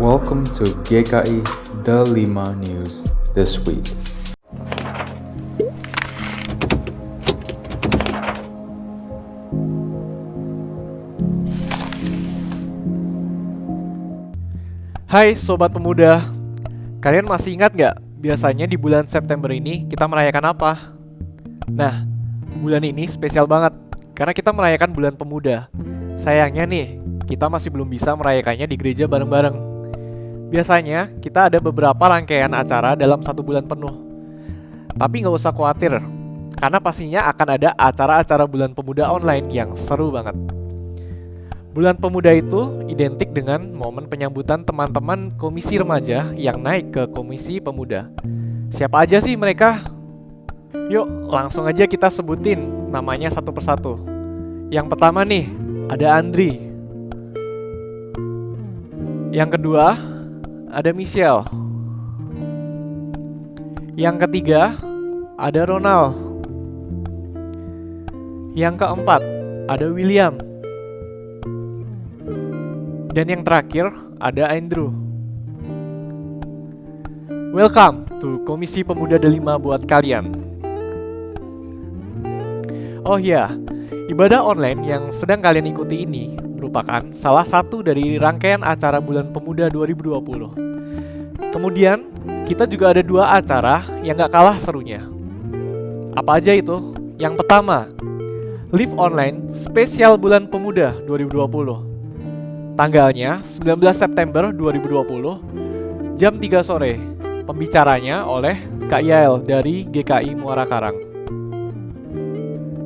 Welcome to GKI The 5 News this week. Hai Sobat Pemuda, kalian masih ingat gak biasanya di bulan September ini kita merayakan apa? Nah, bulan ini spesial banget karena kita merayakan bulan pemuda. Sayangnya nih, kita masih belum bisa merayakannya di gereja bareng-bareng. Biasanya kita ada beberapa rangkaian acara dalam satu bulan penuh. Tapi gak usah khawatir, karena pastinya akan ada acara-acara bulan pemuda online yang seru banget. Bulan Pemuda itu identik dengan momen penyambutan teman-teman komisi remaja yang naik ke komisi pemuda. Siapa aja sih mereka? Yuk, langsung aja kita sebutin namanya satu persatu. Yang pertama nih, ada Andri. Yang kedua, ada Michelle. Yang ketiga, ada Ronald. Yang keempat, ada William. Dan yang terakhir, ada Andrew. Welcome to Komisi Pemuda Delima buat kalian. Oh ya, ibadah online yang sedang kalian ikuti ini merupakan salah satu dari rangkaian acara Bulan Pemuda 2020. Kemudian, kita juga ada dua acara yang gak kalah serunya. Apa aja itu? Yang pertama, Live Online Spesial Bulan Pemuda 2020. Tanggalnya 19 September 2020, jam 3 sore. Pembicaranya oleh Kak Yael dari GKI Muara Karang.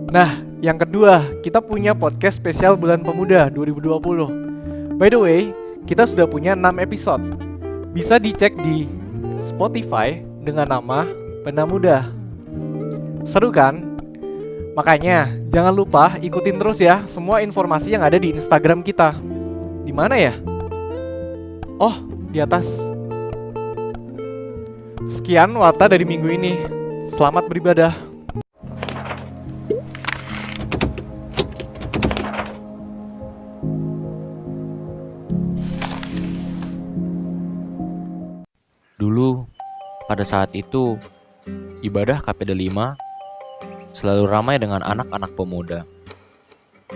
Nah, yang kedua, kita punya podcast spesial Bulan Pemuda 2020. By the way, kita sudah punya 6 episode. Bisa dicek di Spotify dengan nama Penamuda. Seru kan? Makanya, jangan lupa ikutin terus ya semua informasi yang ada di Instagram kita. Di mana ya? Oh, di atas. Sekian warta dari minggu ini. Selamat beribadah. Dulu, pada saat itu, ibadah KPD 5 selalu ramai dengan anak-anak pemuda.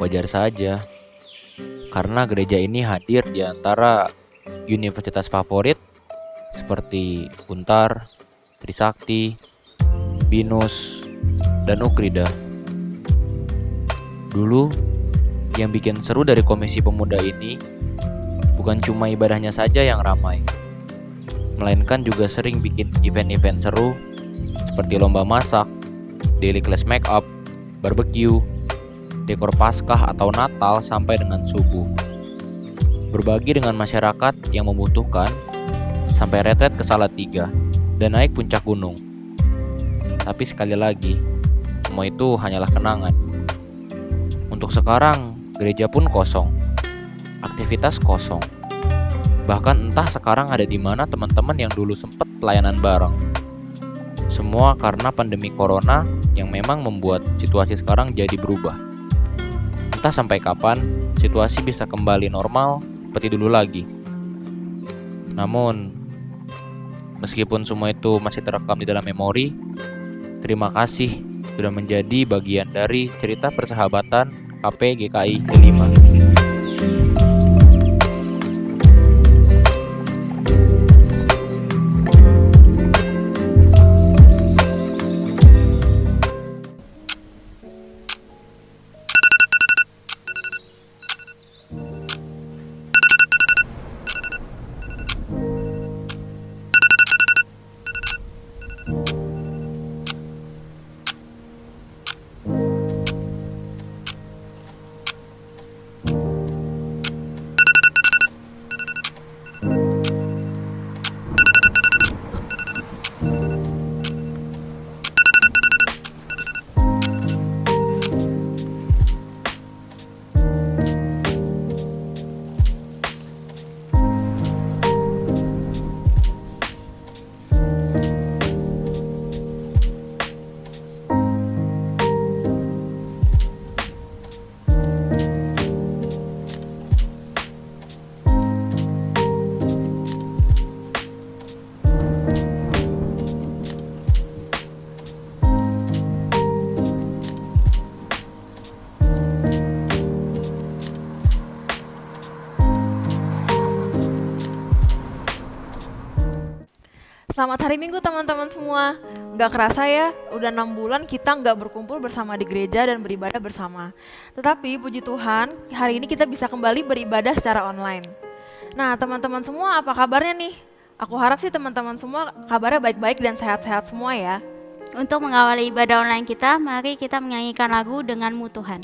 Wajar saja, karena gereja ini hadir di antara universitas favorit seperti Untar, Trisakti, Binus, dan Ukrida. Dulu, yang bikin seru dari komisi pemuda ini bukan cuma ibadahnya saja yang ramai, melainkan juga sering bikin event-event seru seperti lomba masak, daily class make up, barbecue, dekor Paskah atau Natal sampai dengan subuh. Berbagi dengan masyarakat yang membutuhkan sampai retret ke Salatiga dan naik puncak gunung. Tapi sekali lagi, semua itu hanyalah kenangan. Untuk sekarang, gereja pun kosong. Aktivitas kosong. Bahkan entah sekarang ada di mana teman-teman yang dulu sempat pelayanan bareng. Semua karena pandemi corona yang memang membuat situasi sekarang jadi berubah. Entah sampai kapan situasi bisa kembali normal seperti dulu lagi. Namun, meskipun semua itu masih terekam di dalam memori, terima kasih sudah menjadi bagian dari cerita persahabatan KP GKI 5. Selamat hari Minggu teman-teman semua. Nggak kerasa ya, udah 6 bulan kita nggak berkumpul bersama di gereja dan beribadah bersama. Tetapi puji Tuhan, hari ini kita bisa kembali beribadah secara online. Nah teman-teman semua apa kabarnya nih? Aku harap sih teman-teman semua kabarnya baik-baik dan sehat-sehat semua ya. Untuk mengawali ibadah online kita, mari kita menyanyikan lagu Denganmu Tuhan.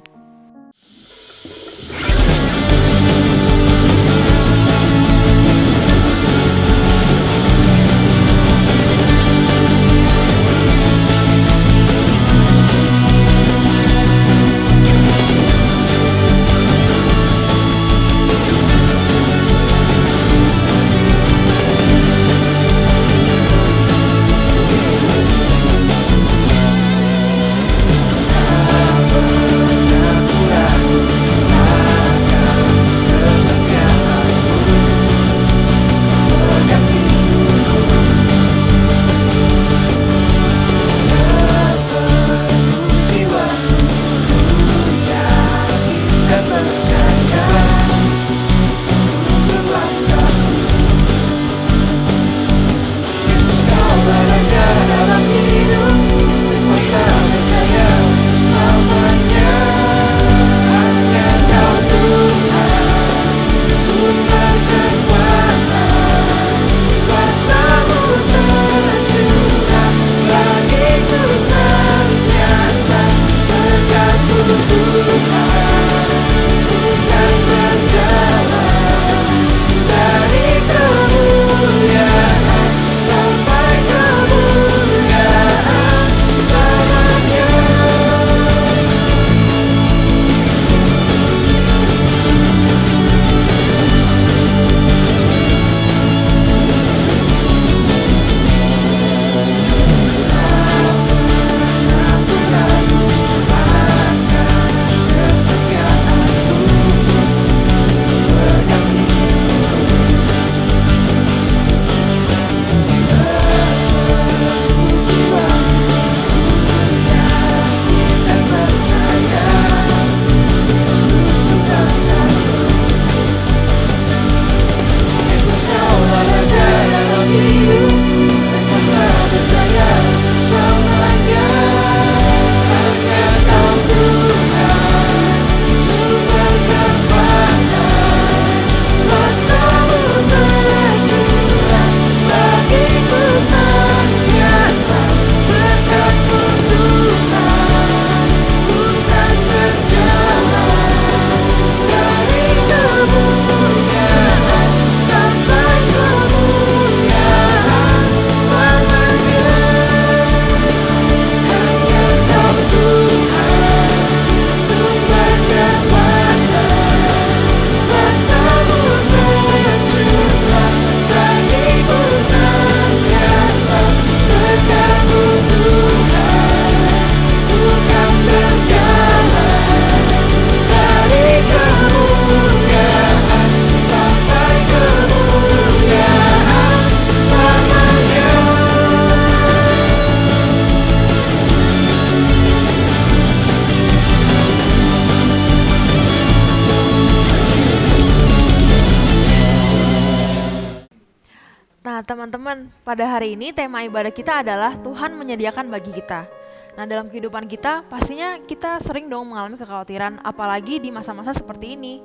Nah teman-teman, pada hari ini tema ibadah kita adalah Tuhan menyediakan bagi kita. Nah dalam kehidupan kita, pastinya kita sering dong mengalami kekhawatiran, apalagi di masa-masa seperti ini.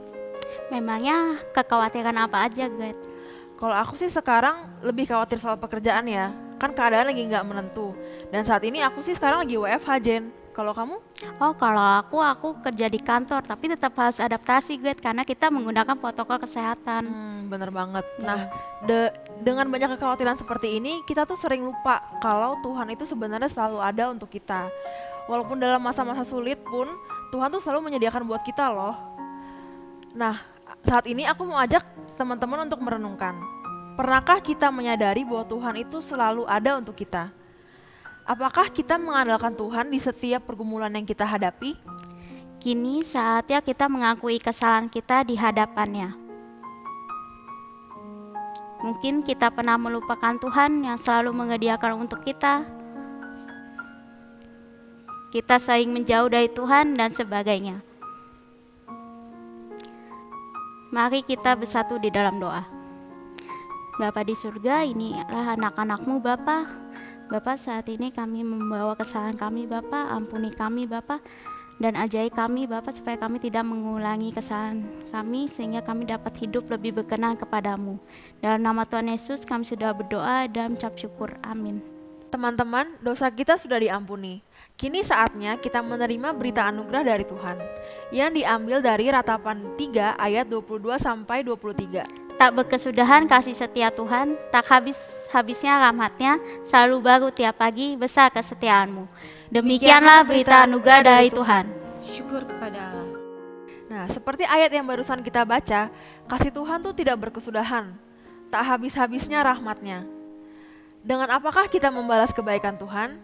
Memangnya kekhawatiran apa aja, Gret? Kalau aku sih sekarang lebih khawatir soal pekerjaan ya, kan keadaan lagi nggak menentu. Dan saat ini aku sih sekarang lagi WFH Jen. Kalau kamu? Oh, kalau aku kerja di kantor, tapi tetap harus adaptasi, Gret, karena kita menggunakan protokol kesehatan. Bener banget. Ya. Nah, dengan banyak kekhawatiran seperti ini, kita tuh sering lupa kalau Tuhan itu sebenarnya selalu ada untuk kita. Walaupun dalam masa-masa sulit pun, Tuhan tuh selalu menyediakan buat kita loh. Nah, saat ini aku mau ajak teman-teman untuk merenungkan. Pernahkah kita menyadari bahwa Tuhan itu selalu ada untuk kita? Apakah kita mengandalkan Tuhan di setiap pergumulan yang kita hadapi? Kini saatnya kita mengakui kesalahan kita di hadapannya. Mungkin kita pernah melupakan Tuhan yang selalu menyediakan untuk kita. Kita sering menjauh dari Tuhan dan sebagainya. Mari kita bersatu di dalam doa. Bapa di surga, inilah anak-anak-Mu Bapa. Bapa, saat ini kami membawa kesalahan kami Bapa, ampuni kami Bapa, dan ajari kami Bapa supaya kami tidak mengulangi kesalahan kami sehingga kami dapat hidup lebih berkenan kepadamu. Dalam nama Tuhan Yesus kami sudah berdoa dan mengucap syukur. Amin. Teman-teman, dosa kita sudah diampuni. Kini saatnya kita menerima berita anugerah dari Tuhan yang diambil dari Ratapan 3 ayat 22 sampai 23. Tak berkesudahan kasih setia Tuhan, tak habis-habisnya rahmat-Nya, selalu baru tiap pagi, besar kesetiaan-Mu. Demikianlah berita anugerah dari Tuhan. Syukur kepada Allah. Nah, seperti ayat yang barusan kita baca, kasih Tuhan tuh tidak berkesudahan, tak habis-habisnya rahmat-Nya. Dengan apakah kita membalas kebaikan Tuhan?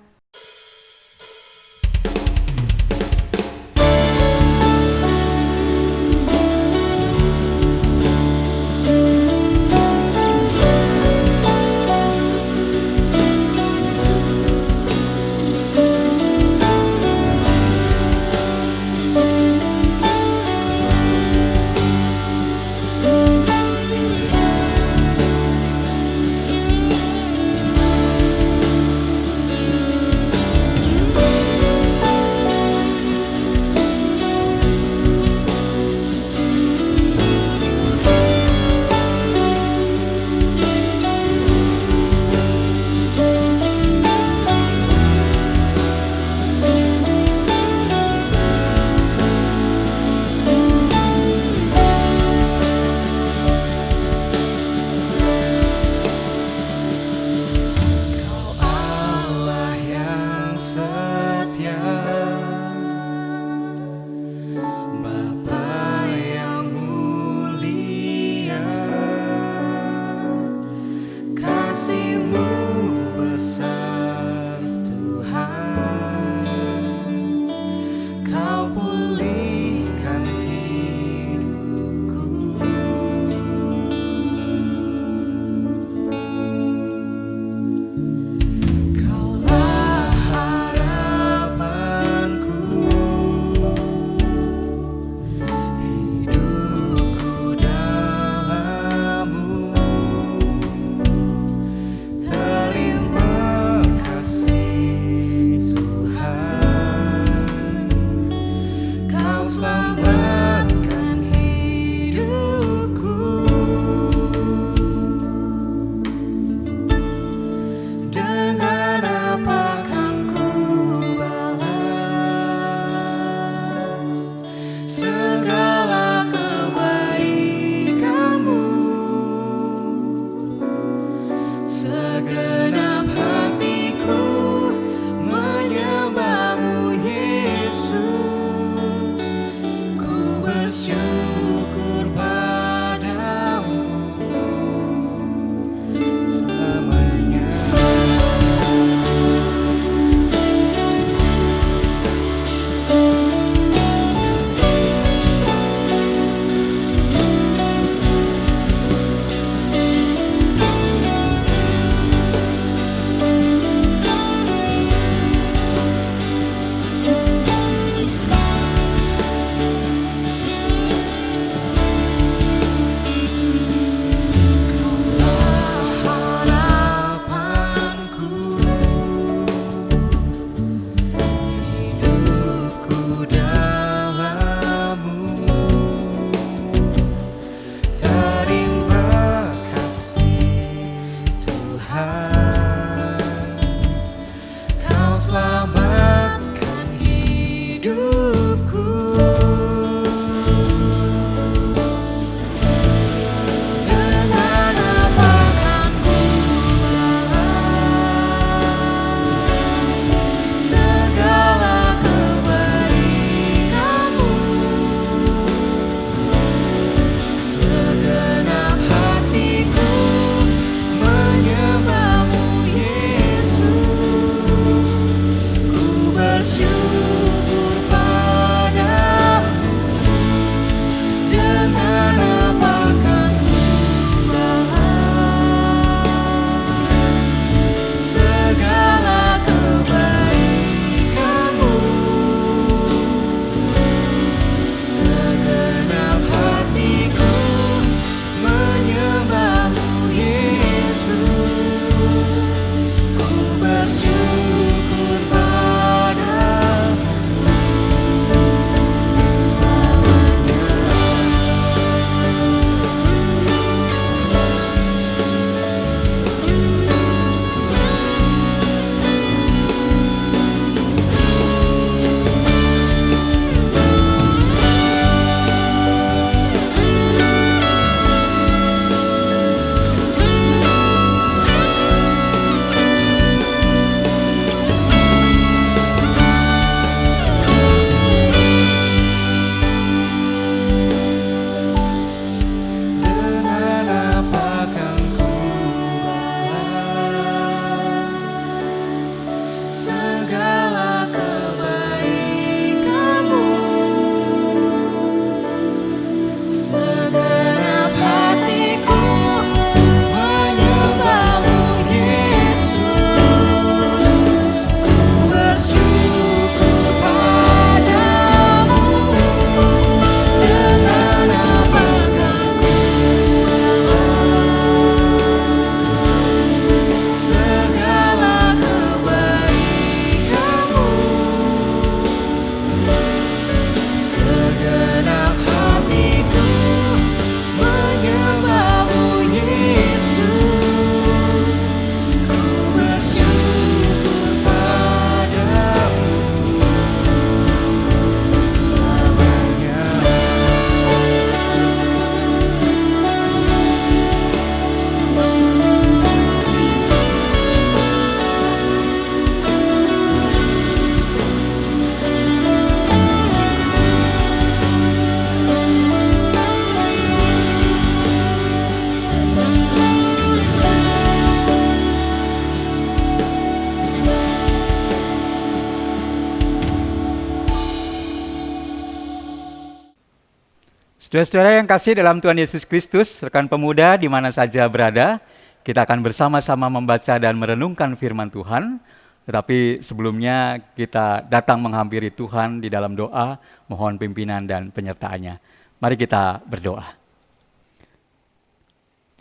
Saudara-saudara yang kasih dalam Tuhan Yesus Kristus, rekan pemuda di mana saja berada, kita akan bersama-sama membaca dan merenungkan firman Tuhan. Tetapi sebelumnya kita datang menghampiri Tuhan di dalam doa, mohon pimpinan dan penyertaannya. Mari kita berdoa.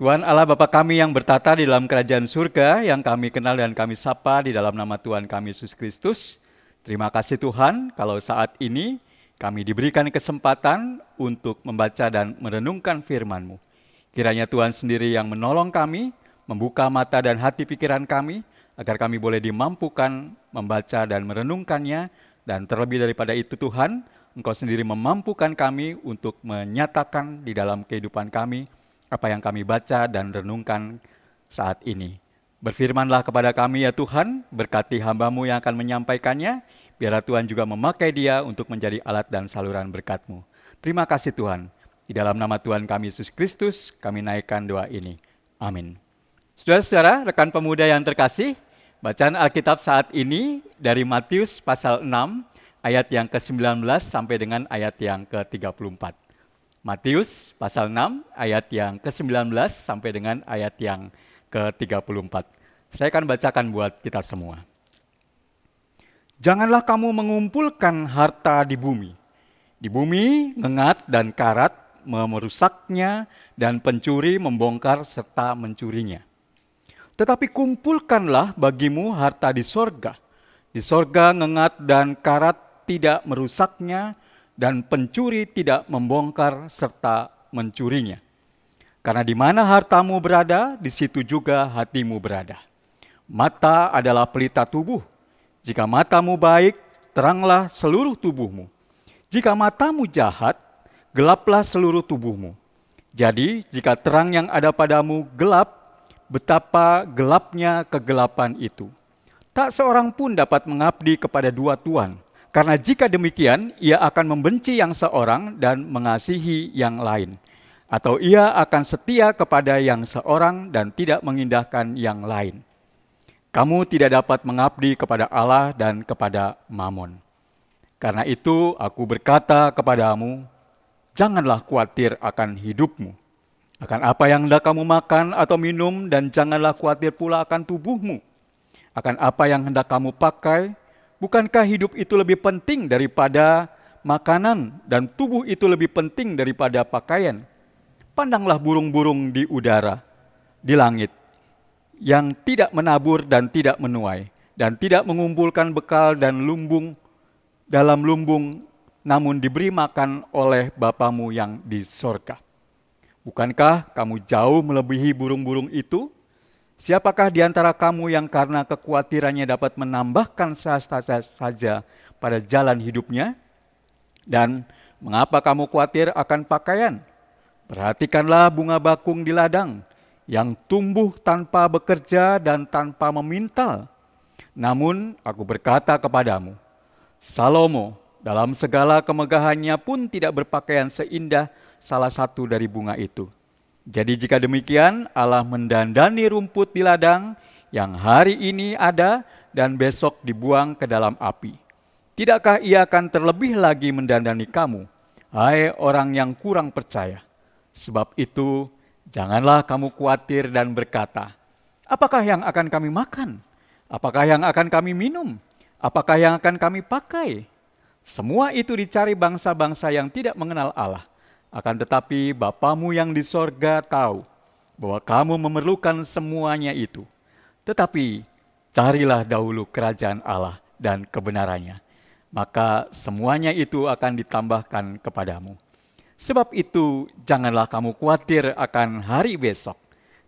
Tuhan Allah Bapa kami yang bertata di dalam kerajaan surga, yang kami kenal dan kami sapa di dalam nama Tuhan kami Yesus Kristus. Terima kasih Tuhan kalau saat ini kami diberikan kesempatan untuk membaca dan merenungkan firman-Mu. Kiranya Tuhan sendiri yang menolong kami, membuka mata dan hati pikiran kami, agar kami boleh dimampukan membaca dan merenungkannya, dan terlebih daripada itu Tuhan, Engkau sendiri memampukan kami untuk menyatakan di dalam kehidupan kami apa yang kami baca dan renungkan saat ini. Berfirmanlah kepada kami ya Tuhan, berkati hamba-Mu yang akan menyampaikannya, biarlah Tuhan juga memakai dia untuk menjadi alat dan saluran berkat-Mu. Terima kasih Tuhan, di dalam nama Tuhan kami Yesus Kristus, kami naikkan doa ini. Amin. Saudara-saudara, rekan pemuda yang terkasih, bacaan Alkitab saat ini dari Matius pasal 6 ayat yang ke-19 sampai dengan ayat yang ke-34. Matius pasal 6 ayat yang ke-19 sampai dengan ayat yang ke-34. Saya akan bacakan buat kita semua. Janganlah kamu mengumpulkan harta di bumi. Di bumi ngengat dan karat merusaknya dan pencuri membongkar serta mencurinya. Tetapi kumpulkanlah bagimu harta di sorga. Di sorga ngengat dan karat tidak merusaknya, dan pencuri tidak membongkar serta mencurinya. Karena di mana hartamu berada, di situ juga hatimu berada. Mata adalah pelita tubuh. Jika matamu baik, teranglah seluruh tubuhmu. Jika matamu jahat, gelaplah seluruh tubuhmu. Jadi, jika terang yang ada padamu gelap, betapa gelapnya kegelapan itu. Tak seorang pun dapat mengabdi kepada dua tuan, karena jika demikian ia akan membenci yang seorang dan mengasihi yang lain. Atau ia akan setia kepada yang seorang dan tidak mengindahkan yang lain. Kamu tidak dapat mengabdi kepada Allah dan kepada Mamon. Karena itu aku berkata kepadamu, janganlah khawatir akan hidupmu, akan apa yang hendak kamu makan atau minum, dan janganlah khawatir pula akan tubuhmu, akan apa yang hendak kamu pakai. Bukankah hidup itu lebih penting daripada makanan, dan tubuh itu lebih penting daripada pakaian? Pandanglah burung-burung di udara, di langit, yang tidak menabur dan tidak menuai, dan tidak mengumpulkan bekal dan lumbung dalam lumbung, namun diberi makan oleh Bapamu yang di sorga. Bukankah kamu jauh melebihi burung-burung itu? Siapakah di antara kamu yang karena kekhawatirannya dapat menambahkan sehasta saja pada jalan hidupnya? Dan mengapa kamu khawatir akan pakaian? Perhatikanlah bunga bakung di ladang, yang tumbuh tanpa bekerja dan tanpa memintal. Namun aku berkata kepadamu, Salomo dalam segala kemegahannya pun tidak berpakaian seindah salah satu dari bunga itu. Jadi jika demikian, Allah mendandani rumput di ladang yang hari ini ada dan besok dibuang ke dalam api. Tidakkah ia akan terlebih lagi mendandani kamu, hai orang yang kurang percaya? Sebab itu, janganlah kamu khawatir dan berkata, apakah yang akan kami makan? Apakah yang akan kami minum? Apakah yang akan kami pakai? Semua itu dicari bangsa-bangsa yang tidak mengenal Allah. Akan tetapi Bapamu yang di sorga tahu bahwa kamu memerlukan semuanya itu. Tetapi carilah dahulu kerajaan Allah dan kebenarannya, maka semuanya itu akan ditambahkan kepadamu. Sebab itu janganlah kamu khawatir akan hari besok,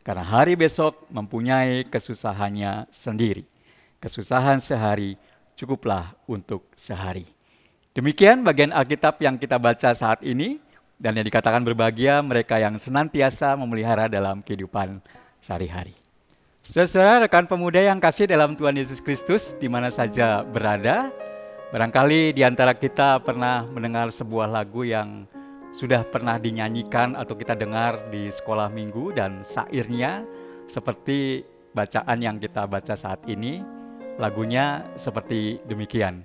karena hari besok mempunyai kesusahannya sendiri. Kesusahan sehari cukuplah untuk sehari. Demikian bagian Alkitab yang kita baca saat ini. Dan yang dikatakan berbahagia mereka yang senantiasa memelihara dalam kehidupan sehari-hari. Saudara-saudara, rekan pemuda yang kasih dalam Tuhan Yesus Kristus, di mana saja berada, barangkali di antara kita pernah mendengar sebuah lagu yang sudah pernah dinyanyikan atau kita dengar di sekolah minggu, dan syairnya seperti bacaan yang kita baca saat ini. Lagunya seperti demikian.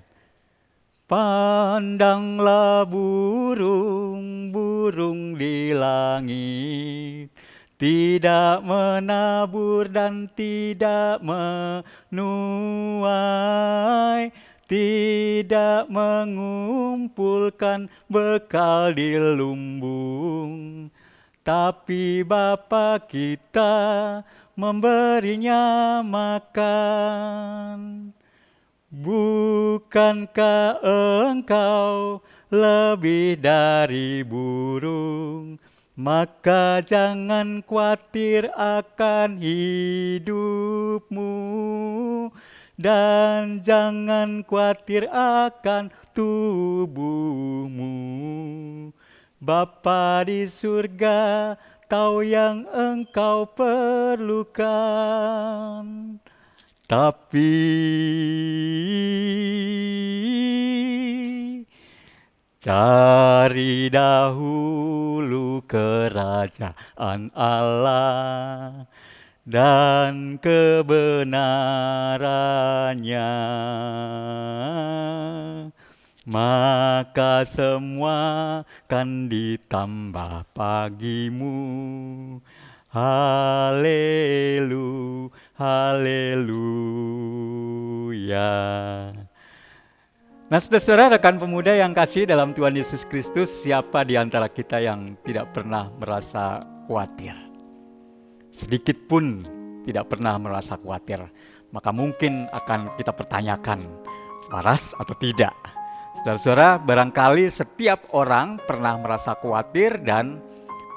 Pandanglah burung-burung di langit, tidak menabur dan tidak menuai, tidak mengumpulkan bekal di lumbung. Tapi Bapa kita memberinya makan. Bukankah engkau lebih dari burung? Maka jangan khawatir akan hidupmu, dan jangan khawatir akan tubuhmu. Bapa di surga tahu yang engkau perlukan. Tapi cari dahulu kerajaan Allah dan kebenarannya, maka semua kan ditambah bagimu. Haleluya. Nah, saudara-saudara, rekan pemuda yang kasih dalam Tuhan Yesus Kristus, siapa di antara kita yang tidak pernah merasa khawatir? Sedikit pun tidak pernah merasa khawatir. Maka mungkin akan kita pertanyakan, waras atau tidak? Saudara-saudara, barangkali setiap orang pernah merasa khawatir dan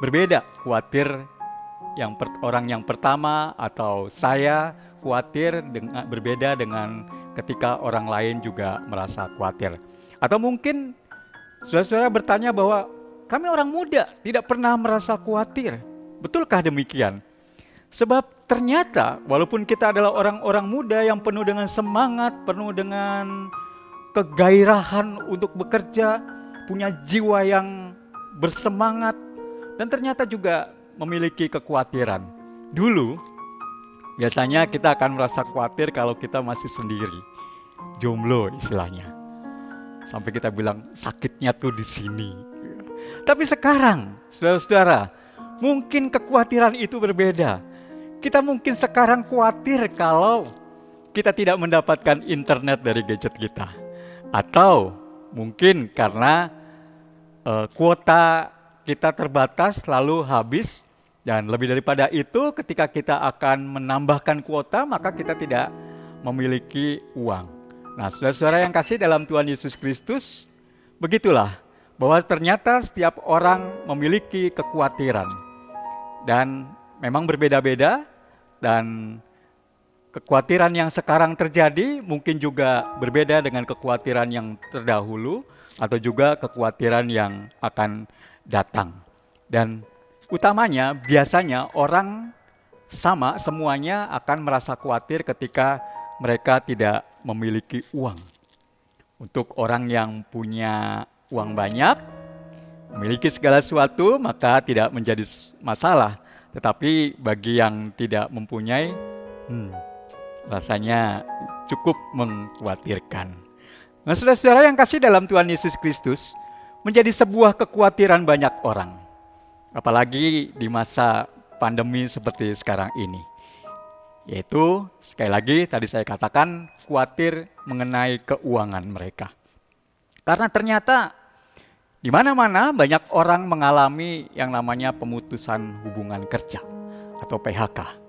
berbeda. Khawatir orang yang pertama atau saya khawatir berbeda dengan ketika orang lain juga merasa khawatir. Atau mungkin saudara-saudara bertanya bahwa kami orang muda tidak pernah merasa khawatir. Betulkah demikian? Sebab ternyata walaupun kita adalah orang-orang muda yang penuh dengan semangat, penuh dengan kegairahan untuk bekerja, punya jiwa yang bersemangat, dan ternyata juga memiliki kekhawatiran. Dulu biasanya kita akan merasa khawatir kalau kita masih sendiri, jomblo istilahnya. Sampai kita bilang sakitnya tuh di sini. Tapi sekarang, saudara-saudara, mungkin kekhawatiran itu berbeda. Kita mungkin sekarang khawatir kalau kita tidak mendapatkan internet dari gadget kita. Atau mungkin karena kuota kita terbatas lalu habis. Dan lebih daripada itu, ketika kita akan menambahkan kuota, maka kita tidak memiliki uang. Nah, saudara-saudara yang kasih dalam Tuhan Yesus Kristus, begitulah, bahwa ternyata setiap orang memiliki kekhawatiran. Dan memang berbeda-beda, dan kekhawatiran yang sekarang terjadi mungkin juga berbeda dengan kekhawatiran yang terdahulu, atau juga kekhawatiran yang akan datang. Dan utamanya, biasanya orang sama semuanya akan merasa khawatir ketika mereka tidak memiliki uang. Untuk orang yang punya uang banyak, memiliki segala sesuatu, maka tidak menjadi masalah. Tetapi bagi yang tidak mempunyai, rasanya cukup mengkhawatirkan. Nah, saudara-saudara yang kasih dalam Tuhan Yesus Kristus, menjadi sebuah kekhawatiran banyak orang. Apalagi di masa pandemi seperti sekarang ini. Yaitu, sekali lagi tadi saya katakan, khawatir mengenai keuangan mereka. Karena ternyata di mana-mana banyak orang mengalami yang namanya pemutusan hubungan kerja atau PHK.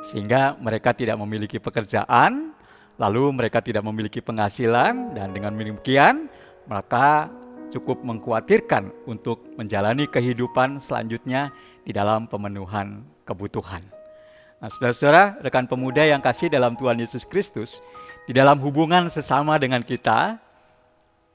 Sehingga mereka tidak memiliki pekerjaan, lalu mereka tidak memiliki penghasilan, dan dengan demikian maka cukup mengkhawatirkan untuk menjalani kehidupan selanjutnya di dalam pemenuhan kebutuhan. Nah, saudara-saudara, rekan pemuda yang kasih dalam Tuhan Yesus Kristus, di dalam hubungan sesama dengan kita,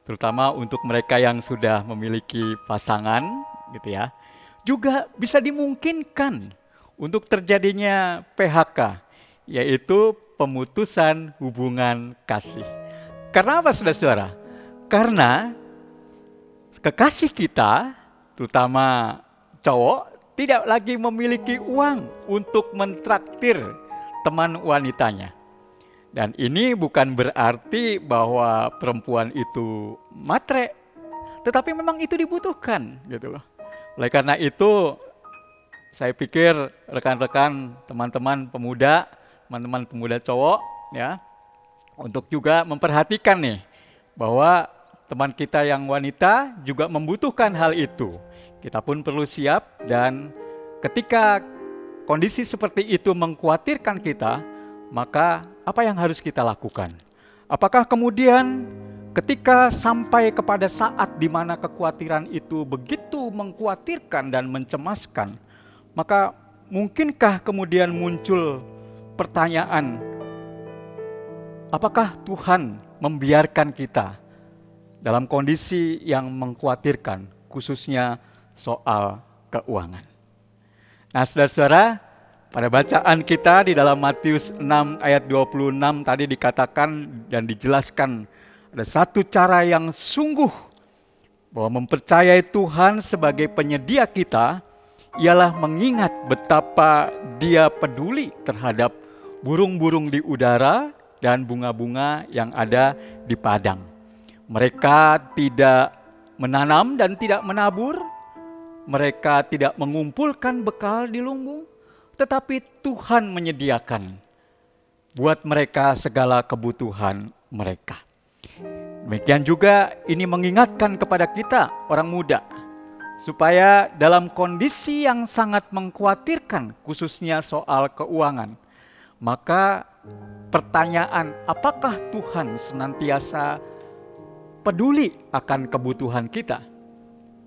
terutama untuk mereka yang sudah memiliki pasangan, gitu ya, juga bisa dimungkinkan untuk terjadinya PHK, yaitu pemutusan hubungan kasih. Karena apa, saudara-saudara? Karena kekasih kita, terutama cowok, tidak lagi memiliki uang untuk mentraktir teman wanitanya. Dan ini bukan berarti bahwa perempuan itu matre, tetapi memang itu dibutuhkan gitu loh. Oleh karena itu, saya pikir rekan-rekan, teman-teman pemuda cowok ya, untuk juga memperhatikan nih bahwa teman kita yang wanita juga membutuhkan hal itu. Kita pun perlu siap, dan ketika kondisi seperti itu mengkhawatirkan kita, maka apa yang harus kita lakukan? Apakah kemudian ketika sampai kepada saat di mana kekhawatiran itu begitu mengkhawatirkan dan mencemaskan, maka mungkinkah kemudian muncul pertanyaan, apakah Tuhan membiarkan kita dalam kondisi yang mengkhawatirkan, khususnya soal keuangan? Nah, saudara-saudara, pada bacaan kita di dalam Matius 6 ayat 26 tadi dikatakan dan dijelaskan ada satu cara yang sungguh bahwa mempercayai Tuhan sebagai penyedia kita ialah mengingat betapa Dia peduli terhadap burung-burung di udara dan bunga-bunga yang ada di padang. Mereka tidak menanam dan tidak menabur, mereka tidak mengumpulkan bekal di lumbung, tetapi Tuhan menyediakan buat mereka segala kebutuhan mereka. Demikian juga ini mengingatkan kepada kita orang muda, supaya dalam kondisi yang sangat mengkhawatirkan khususnya soal keuangan, maka pertanyaan apakah Tuhan senantiasa peduli akan kebutuhan kita,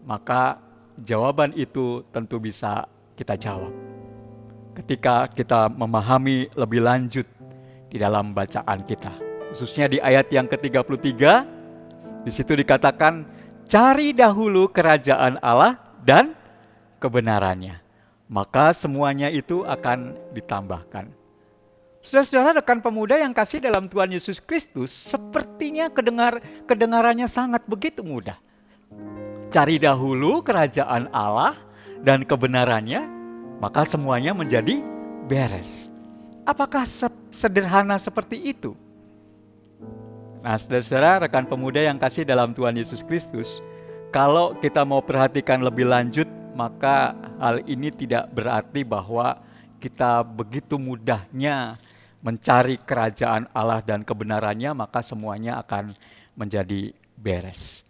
maka jawaban itu tentu bisa kita jawab ketika kita memahami lebih lanjut di dalam bacaan kita. Khususnya di ayat yang ke-33, di situ dikatakan, cari dahulu kerajaan Allah dan kebenarannya, maka semuanya itu akan ditambahkan. Saudara-saudara, rekan pemuda yang kasih dalam Tuhan Yesus Kristus, sepertinya kedengarannya sangat begitu mudah. Cari dahulu kerajaan Allah dan kebenarannya, maka semuanya menjadi beres. Apakah sederhana seperti itu? Nah, saudara-saudara, rekan pemuda yang kasih dalam Tuhan Yesus Kristus, kalau kita mau perhatikan lebih lanjut, maka hal ini tidak berarti bahwa kita begitu mudahnya mencari kerajaan Allah dan kebenarannya, maka semuanya akan menjadi beres.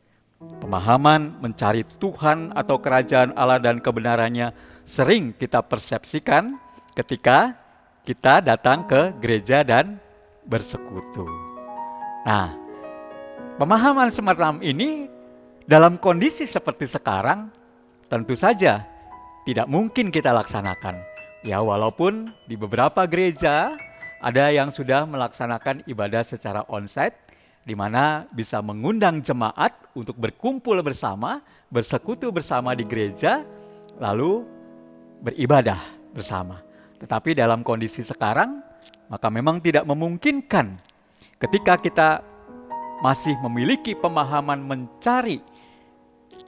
Pemahaman mencari Tuhan atau kerajaan Allah dan kebenarannya sering kita persepsikan ketika kita datang ke gereja dan bersekutu. Nah, pemahaman semacam ini dalam kondisi seperti sekarang tentu saja tidak mungkin kita laksanakan. Ya, walaupun di beberapa gereja ada yang sudah melaksanakan ibadah secara onsite, di mana bisa mengundang jemaat untuk berkumpul bersama, bersekutu bersama di gereja, lalu beribadah bersama. Tetapi dalam kondisi sekarang, maka memang tidak memungkinkan ketika kita masih memiliki pemahaman mencari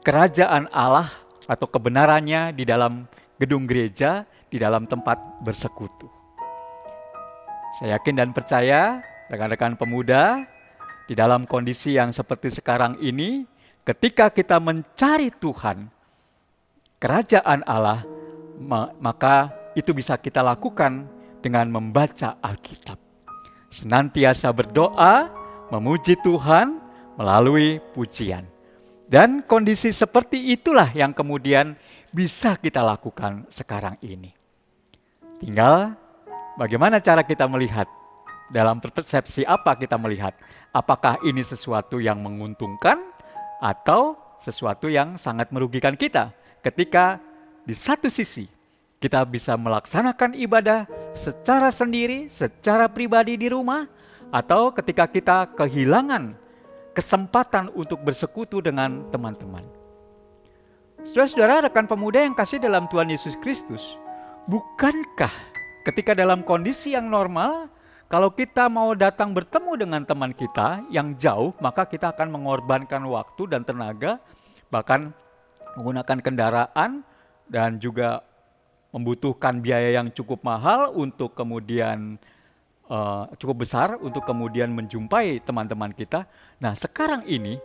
kerajaan Allah atau kebenarannya di dalam gedung gereja, di dalam tempat bersekutu. Saya yakin dan percaya, rekan-rekan pemuda, di dalam kondisi yang seperti sekarang ini, ketika kita mencari Tuhan, kerajaan Allah, maka itu bisa kita lakukan dengan membaca Alkitab. Senantiasa berdoa, memuji Tuhan melalui pujian. Dan kondisi seperti itulah yang kemudian bisa kita lakukan sekarang ini. Tinggal bagaimana cara kita melihat, dalam persepsi apa kita melihat. Apakah ini sesuatu yang menguntungkan atau sesuatu yang sangat merugikan kita ketika di satu sisi kita bisa melaksanakan ibadah secara sendiri, secara pribadi di rumah, atau ketika kita kehilangan kesempatan untuk bersekutu dengan teman-teman. Saudara-saudara, rekan pemuda yang kasih dalam Tuhan Yesus Kristus, bukankah ketika dalam kondisi yang normal, kalau kita mau datang bertemu dengan teman kita yang jauh, maka kita akan mengorbankan waktu dan tenaga, bahkan menggunakan kendaraan, dan juga membutuhkan biaya yang cukup mahal untuk kemudian cukup besar untuk kemudian menjumpai teman-teman kita. Nah, sekarang ini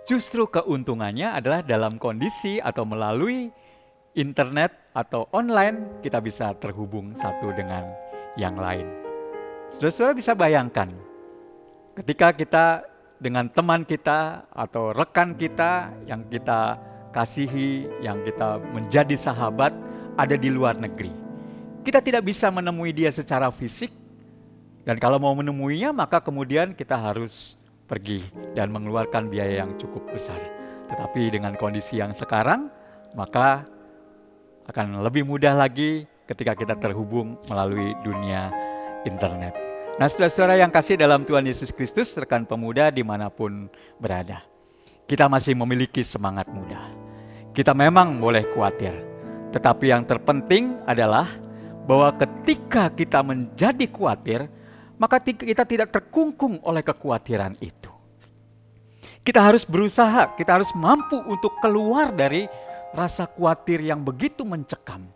justru keuntungannya adalah dalam kondisi atau melalui internet atau online kita bisa terhubung satu dengan yang lain. Saudara-saudara bisa bayangkan ketika kita dengan teman kita atau rekan kita yang kita kasihi, yang kita menjadi sahabat ada di luar negeri. Kita tidak bisa menemui dia secara fisik, dan kalau mau menemuinya maka kemudian kita harus pergi dan mengeluarkan biaya yang cukup besar. Tetapi dengan kondisi yang sekarang, maka akan lebih mudah lagi ketika kita terhubung melalui dunia internet. Nah, saudara-saudara yang kasih dalam Tuhan Yesus Kristus, rekan pemuda dimanapun berada, kita masih memiliki semangat muda. Kita memang boleh khawatir, tetapi yang terpenting adalah bahwa ketika kita menjadi khawatir, maka kita tidak terkungkung oleh kekhawatiran itu. Kita harus berusaha, kita harus mampu untuk keluar dari rasa khawatir yang begitu mencekam.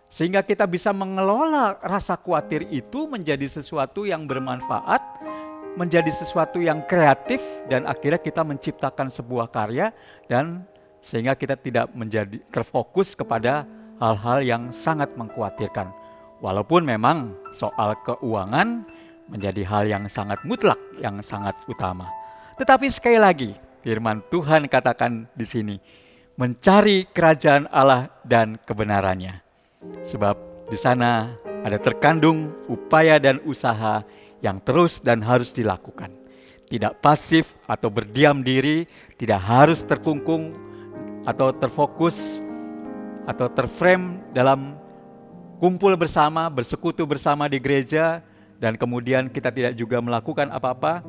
Sehingga kita bisa mengelola rasa khawatir itu menjadi sesuatu yang bermanfaat, menjadi sesuatu yang kreatif, dan akhirnya kita menciptakan sebuah karya, dan sehingga kita tidak menjadi terfokus kepada hal-hal yang sangat mengkhawatirkan. Walaupun memang soal keuangan menjadi hal yang sangat mutlak, yang sangat utama. Tetapi sekali lagi, firman Tuhan katakan di sini, mencari kerajaan Allah dan kebenarannya. Sebab di sana ada terkandung upaya dan usaha yang terus dan harus dilakukan. Tidak pasif atau berdiam diri, tidak harus terkungkung atau terfokus atau terframe dalam kumpul bersama, bersekutu bersama di gereja, dan kemudian kita tidak juga melakukan apa-apa.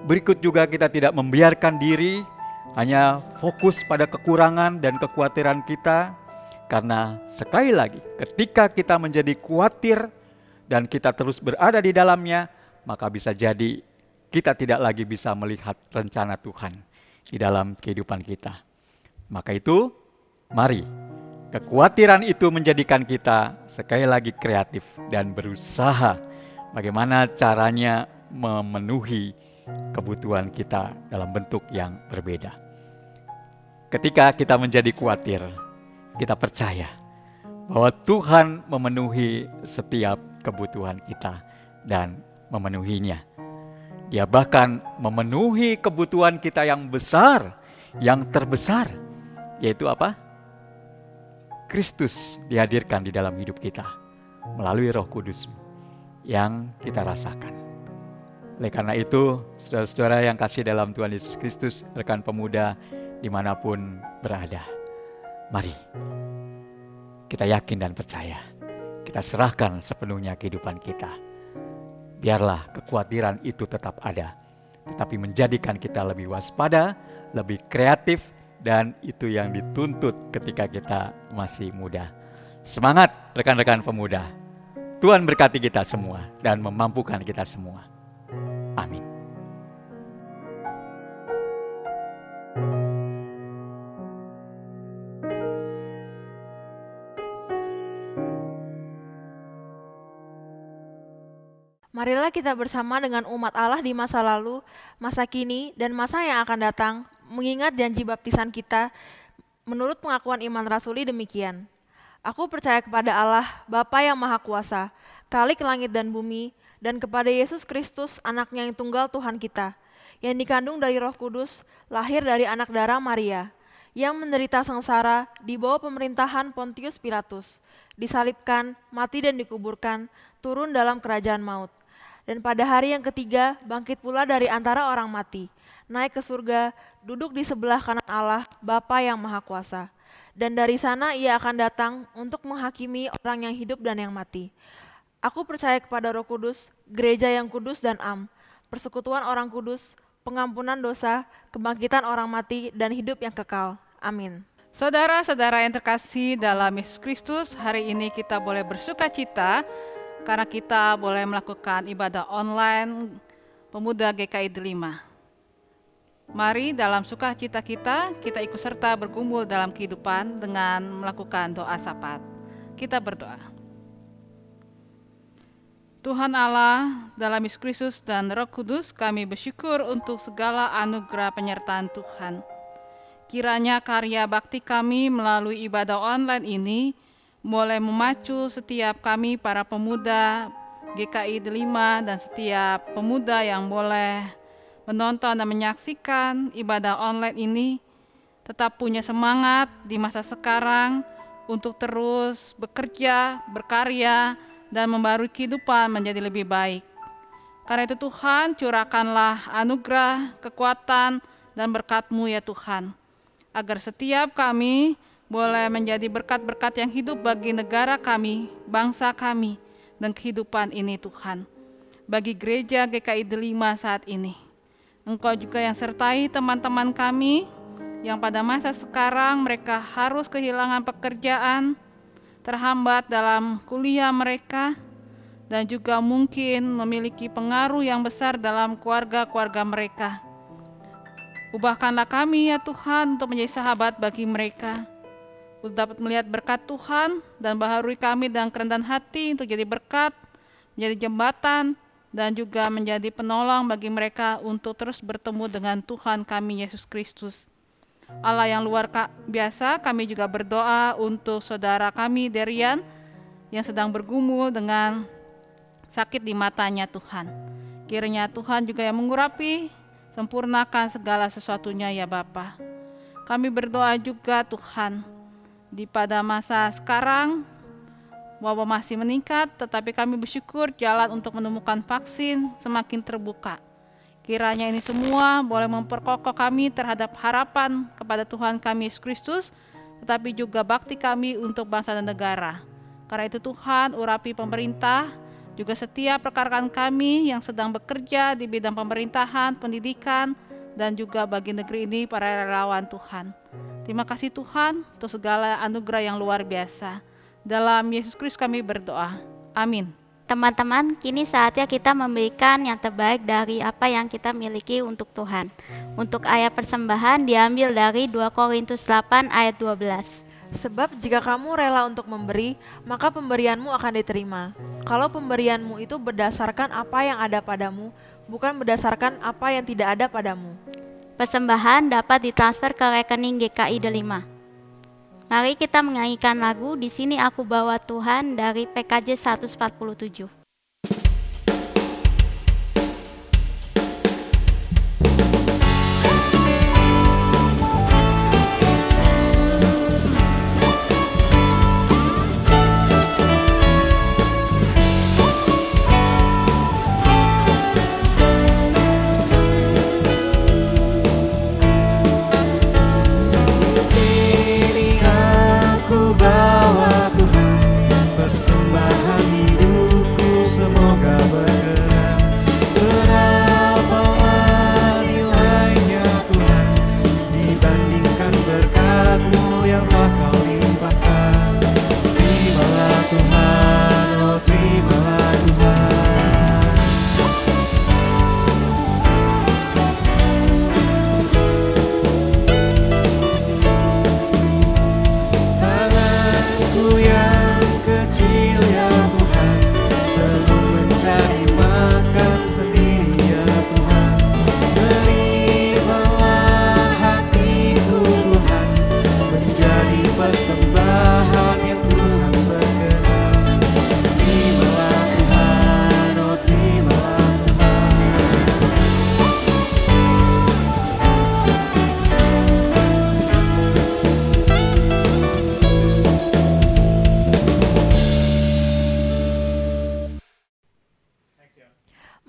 Berikut juga kita tidak membiarkan diri hanya fokus pada kekurangan dan kekhawatiran kita. Karena sekali lagi, ketika kita menjadi khawatir dan kita terus berada di dalamnya, maka bisa jadi kita tidak lagi bisa melihat rencana Tuhan di dalam kehidupan kita. Maka itu, mari kekhawatiran itu menjadikan kita sekali lagi kreatif dan berusaha bagaimana caranya memenuhi kebutuhan kita dalam bentuk yang berbeda. Ketika kita menjadi khawatir, kita percaya bahwa Tuhan memenuhi setiap kebutuhan kita dan memenuhinya. Dia bahkan memenuhi kebutuhan kita yang besar, yang terbesar, yaitu apa? Kristus dihadirkan di dalam hidup kita melalui Roh Kudus yang kita rasakan. Oleh karena itu, saudara-saudara yang kasih dalam Tuhan Yesus Kristus, rekan pemuda dimanapun berada, mari kita yakin dan percaya, kita serahkan sepenuhnya kehidupan kita. Biarlah kekhawatiran itu tetap ada, tetapi menjadikan kita lebih waspada, lebih kreatif, dan itu yang dituntut ketika kita masih muda. Semangat rekan-rekan pemuda. Tuhan berkati kita semua dan memampukan kita semua. Amin. Marilah kita bersama dengan umat Allah di masa lalu, masa kini, dan masa yang akan datang, mengingat janji baptisan kita menurut pengakuan iman rasuli demikian. Aku percaya kepada Allah, Bapa yang Maha Kuasa, Khalik langit dan bumi, dan kepada Yesus Kristus, anaknya yang tunggal Tuhan kita, yang dikandung dari Roh Kudus, lahir dari anak darah Maria, yang menderita sengsara di bawah pemerintahan Pontius Pilatus, disalibkan, mati dan dikuburkan, turun dalam kerajaan maut. Dan pada hari yang ketiga bangkit pula dari antara orang mati, naik ke surga, duduk di sebelah kanan Allah, Bapa yang Maha Kuasa. Dan dari sana ia akan datang untuk menghakimi orang yang hidup dan yang mati. Aku percaya kepada Roh Kudus, gereja yang kudus dan am, persekutuan orang kudus, pengampunan dosa, kebangkitan orang mati, dan hidup yang kekal. Amin. Saudara-saudara yang terkasih dalam Yesus Kristus, hari ini kita boleh bersuka cita karena kita boleh melakukan ibadah online Pemuda GKI Delima. Mari dalam sukacita kita ikut serta bergumul dalam kehidupan dengan melakukan doa syafaat. Kita berdoa. Tuhan Allah, dalam Yesus Kristus dan Roh Kudus, kami bersyukur untuk segala anugerah penyertaan Tuhan. Kiranya karya bakti kami melalui ibadah online ini boleh memacu setiap kami para pemuda GKI Delima dan setiap pemuda yang boleh menonton dan menyaksikan ibadah online ini tetap punya semangat di masa sekarang untuk terus bekerja, berkarya, dan membarui kehidupan menjadi lebih baik. Karena itu Tuhan, curahkanlah anugerah, kekuatan, dan berkat-Mu ya Tuhan, agar setiap kami boleh menjadi berkat-berkat yang hidup bagi negara kami, bangsa kami, dan kehidupan ini Tuhan. Bagi gereja GKI Delima saat ini, Engkau juga yang sertai teman-teman kami yang pada masa sekarang mereka harus kehilangan pekerjaan, terhambat dalam kuliah mereka, dan juga mungkin memiliki pengaruh yang besar dalam keluarga-keluarga mereka. Ubahkanlah kami ya Tuhan untuk menjadi sahabat bagi mereka, untuk dapat melihat berkat Tuhan dan baharui kami dengan kerendahan hati untuk jadi berkat, menjadi jembatan, dan juga menjadi penolong bagi mereka untuk terus bertemu dengan Tuhan kami Yesus Kristus. Allah yang luar biasa, kami juga berdoa untuk saudara kami Derian yang sedang bergumul dengan sakit di matanya Tuhan. Kiranya Tuhan juga yang mengurapi, sempurnakan segala sesuatunya ya Bapa. Kami berdoa juga Tuhan, di pada masa sekarang wabah masih meningkat, tetapi kami bersyukur jalan untuk menemukan vaksin semakin terbuka. Kiranya ini semua boleh memperkokoh kami terhadap harapan kepada Tuhan kami Yesus Kristus, tetapi juga bakti kami untuk bangsa dan negara. Karena itu Tuhan, urapi pemerintah, juga setiap rekan-rekan kami yang sedang bekerja di bidang pemerintahan, pendidikan, dan juga bagi negeri ini para relawan Tuhan. Terima kasih Tuhan untuk segala anugerah yang luar biasa. Dalam Yesus Kristus kami berdoa. Amin. Teman-teman, kini saatnya kita memberikan yang terbaik dari apa yang kita miliki untuk Tuhan. Untuk ayat persembahan diambil dari 2 Korintus 8 ayat 12. Sebab jika kamu rela untuk memberi, maka pemberianmu akan diterima. Kalau pemberianmu itu berdasarkan apa yang ada padamu, bukan berdasarkan apa yang tidak ada padamu. Persembahan dapat ditransfer ke rekening GKI Delima. Mari kita menyanyikan lagu Di Sini Aku Bawa Tuhan dari PKJ 147. Persembahan hidupku semoga berkenan. Berapalah nilainya Tuhan dibandingkan berkat-Mu yang telah Kau limpahkan. Terimalah Tuhan, oh terimalah Tuhan. Tanganku yang kecil ya Tuhan, belum mencari makan sendiri ya Tuhan. Terimalah hatiku Tuhan, menjadi persembahan yang Tuhan berkenan. Terimalah Tuhan, oh terimalah Tuhan.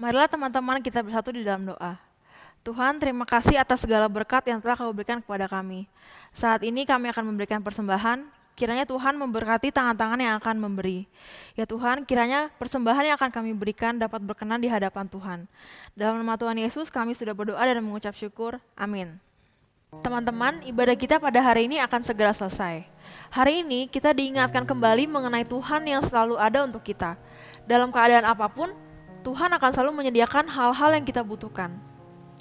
Marilah teman-teman kita bersatu di dalam doa. Tuhan, terima kasih atas segala berkat yang telah Kau berikan kepada kami. Saat ini kami akan memberikan persembahan, kiranya Tuhan memberkati tangan-tangan yang akan memberi. Ya Tuhan, kiranya persembahan yang akan kami berikan dapat berkenan di hadapan Tuhan. Dalam nama Tuhan Yesus kami sudah berdoa dan mengucap syukur. Amin. Teman-teman, ibadah kita pada hari ini akan segera selesai. Hari ini kita diingatkan kembali mengenai Tuhan yang selalu ada untuk kita. Dalam keadaan apapun, Tuhan akan selalu menyediakan hal-hal yang kita butuhkan.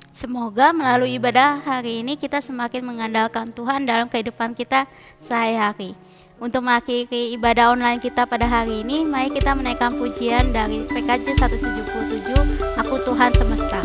Semoga melalui ibadah hari ini kita semakin mengandalkan Tuhan dalam kehidupan kita sehari-hari. Untuk mengakhiri ibadah online kita pada hari ini, mari kita menaikkan pujian dari PKJ 177, Aku Tuhan Semesta.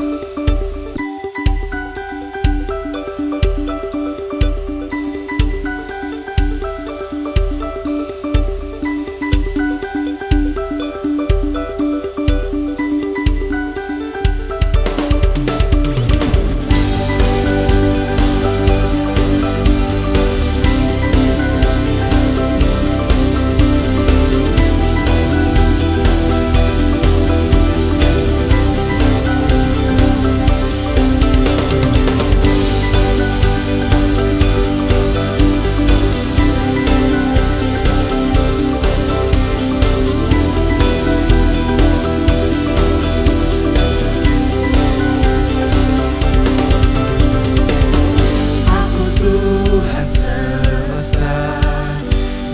Aku Tuhan semesta,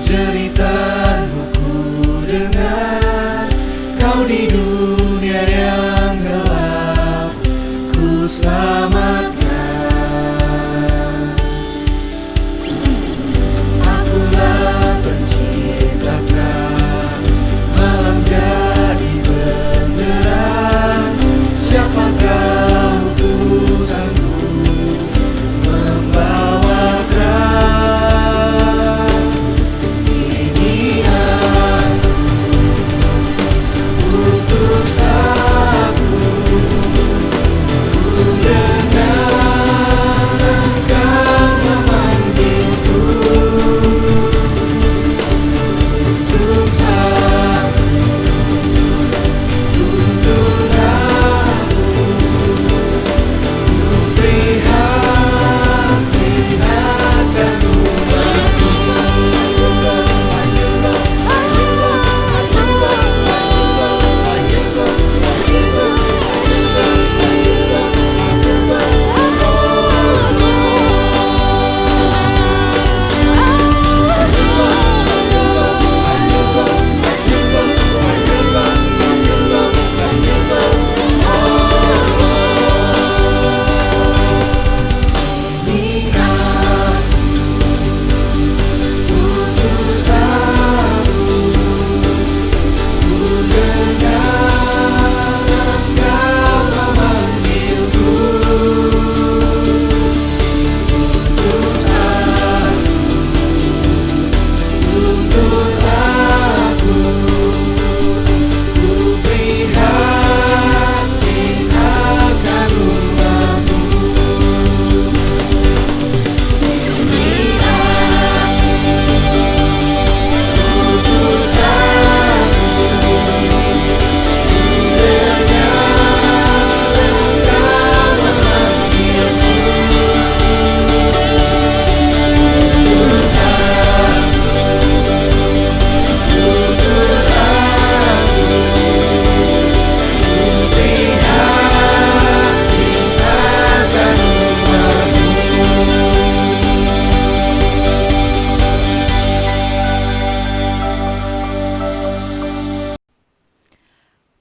jeritanmu ku dengar. Kau di dunia yang gelap, ku selamatkan. Akulah penciptakan, malam jadi benderang. Siapakah utusanku membawa terang? Ini aku, utus aku. Ku dengar Engkau memanggilku. Utus aku, tuntun aku. Ku prihatin akan umatmu. Ini aku, utus aku. Ku dengar Engkau memanggilku. Utus aku, tuntun aku. Ku prihatin akan umatmu. Ini aku, utus aku. Ku dengar Engkau memanggilku. Utus aku, tuntun aku. Ku prihatin akan umatmu.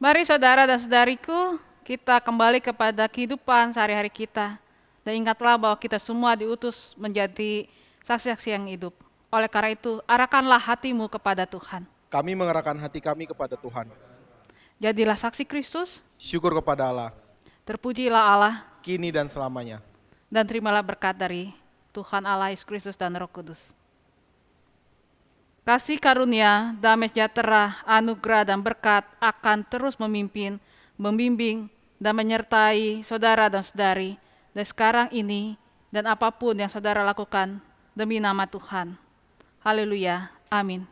Mari saudara dan saudariku, kita kembali kepada kehidupan sehari-hari kita. Dan ingatlah bahwa kita semua diutus menjadi saksi-saksi yang hidup. Oleh karena itu, arahkanlah hatimu kepada Tuhan. Kami mengerahkan hati kami kepada Tuhan. Jadilah saksi Kristus, Syukur kepada Allah, terpujilah Allah, kini dan selamanya. dan terimalah berkat dari Tuhan Allah Yesus Kristus dan Roh Kudus. Kasih karunia, damai sejahtera, anugerah dan berkat akan terus memimpin, membimbing, dan menyertai saudara dan saudari dari sekarang ini dan apapun yang saudara lakukan demi nama Tuhan. Haleluya. Amin.